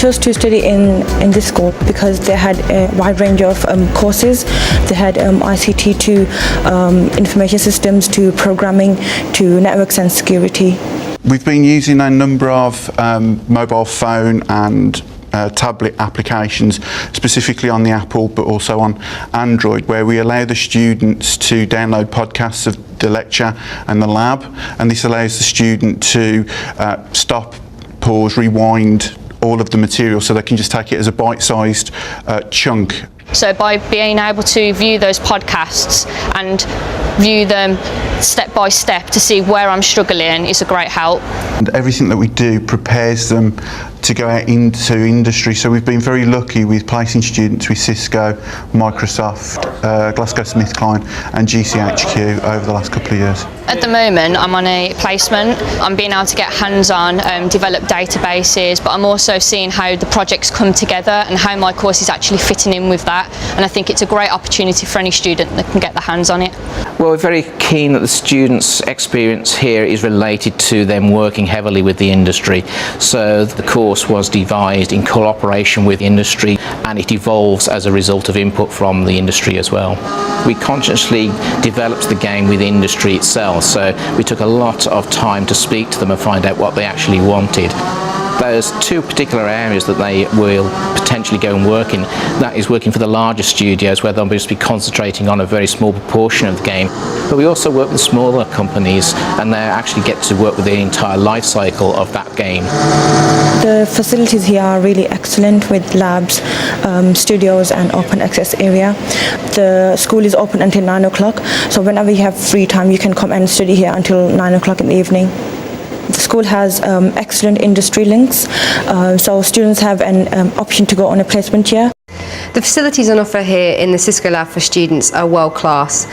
chose to study in this school because they had a wide range of courses. They had ICT to information systems to programming to networks and security. We've been using a number of mobile phone and tablet applications, specifically on the Apple but also on Android, where we allow the students to download podcasts of the lecture and the lab, and this allows the student to stop, pause, rewind all of the material so they can just take it as a bite-sized chunk. So by being able to view those podcasts and view them step by step to see where I'm struggling is a great help. And everything that we do prepares them to go out into industry. So we've been very lucky with placing students with Cisco, Microsoft, GlaxoSmithKline and GCHQ over the last couple of years. At the moment I'm on a placement. I'm being able to get hands-on, develop databases, but I'm also seeing how the projects come together and how my course is actually fitting in with that, and I think it's a great opportunity for any student that can get their hands on it. Well, we're very keen that the students' experience here is related to them working heavily with the industry. So the course was devised in cooperation with industry, and it evolves as a result of input from the industry as well. We consciously developed the game with industry itself, so we took a lot of time to speak to them and find out what they actually wanted. There's two particular areas that they will potentially go and work in. That is working for the larger studios, where they'll just be concentrating on a very small proportion of the game. But we also work with smaller companies, and they actually get to work with the entire life cycle of that game. The facilities here are really excellent with labs, studios and open access area. The school is open until 9 o'clock, so whenever you have free time you can come and study here until 9 o'clock in the evening. The school has excellent industry links, so students have an option to go on a placement year. The facilities on offer here in the Cisco Lab for students are world class.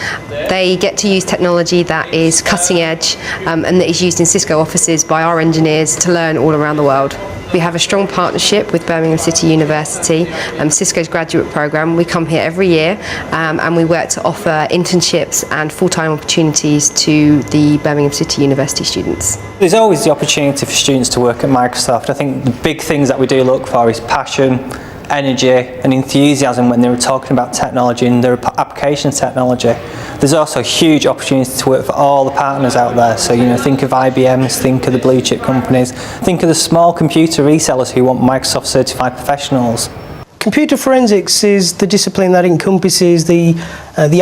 They get to use technology that is cutting edge and that is used in Cisco offices by our engineers to learn all around the world. We have a strong partnership with Birmingham City University, Cisco's graduate programme. We come here every year and we work to offer internships and full-time opportunities to the Birmingham City University students. There's always the opportunity for students to work at Microsoft. I think the big things that we do look for is passion, energy and enthusiasm when they were talking about technology and their application technology. There's also a huge opportunity to work for all the partners out there. So, think of IBMs, think of the blue chip companies, think of the small computer resellers who want Microsoft certified professionals. Computer forensics is the discipline that encompasses the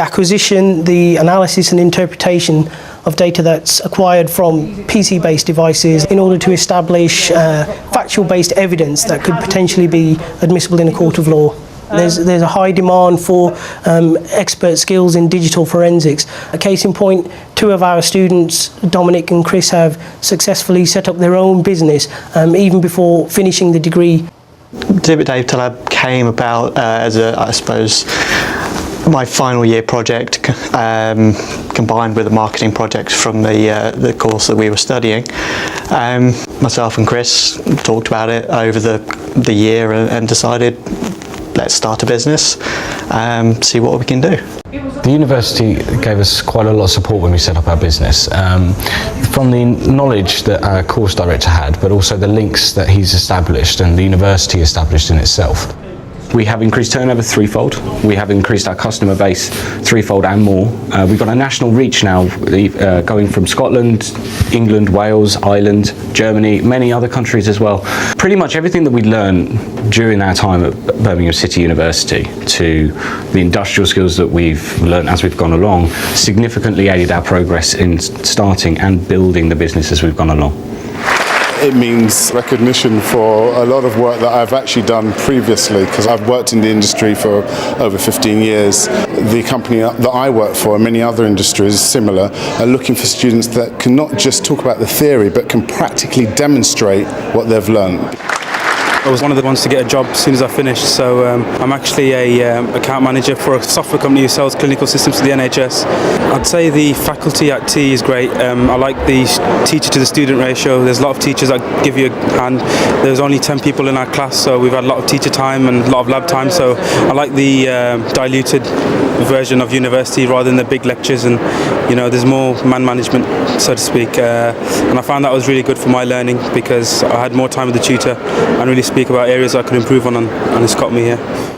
acquisition, the analysis and interpretation of data that's acquired from PC-based devices in order to establish factual-based evidence that could potentially be admissible in a court of law. There's a high demand for expert skills in digital forensics. A case in point, two of our students, Dominic and Chris, have successfully set up their own business even before finishing the degree. Data Lab came about as I suppose, my final year project combined with a marketing project from the course that we were studying. Myself and Chris talked about it over the year and decided, let's start a business, see what we can do. The university gave us quite a lot of support when we set up our business, from the knowledge that our course director had, but also the links that he's established and the university established in itself. We have increased turnover threefold. We have increased our customer base threefold and more. We've got a national reach now, going from Scotland, England, Wales, Ireland, Germany, many other countries as well. Pretty much everything that we learned during our time at Birmingham City University to the industrial skills that we've learned as we've gone along significantly aided our progress in starting and building the business as we've gone along. It means recognition for a lot of work that I've actually done previously, because I've worked in the industry for over 15 years. The company that I work for and many other industries similar are looking for students that can not just talk about the theory but can practically demonstrate what they've learned. I was one of the ones to get a job as soon as I finished, so I'm actually a account manager for a software company who sells clinical systems to the NHS. I'd say the faculty at T is great. I like the teacher to the student ratio. There's a lot of teachers that give you a hand. There's only 10 people in our class, so we've had a lot of teacher time and a lot of lab time, so I like the diluted version of university rather than the big lectures, and there's more man management, so to speak, and I found that was really good for my learning because I had more time with the tutor and really speak speak about areas I can improve on, and it's got me here.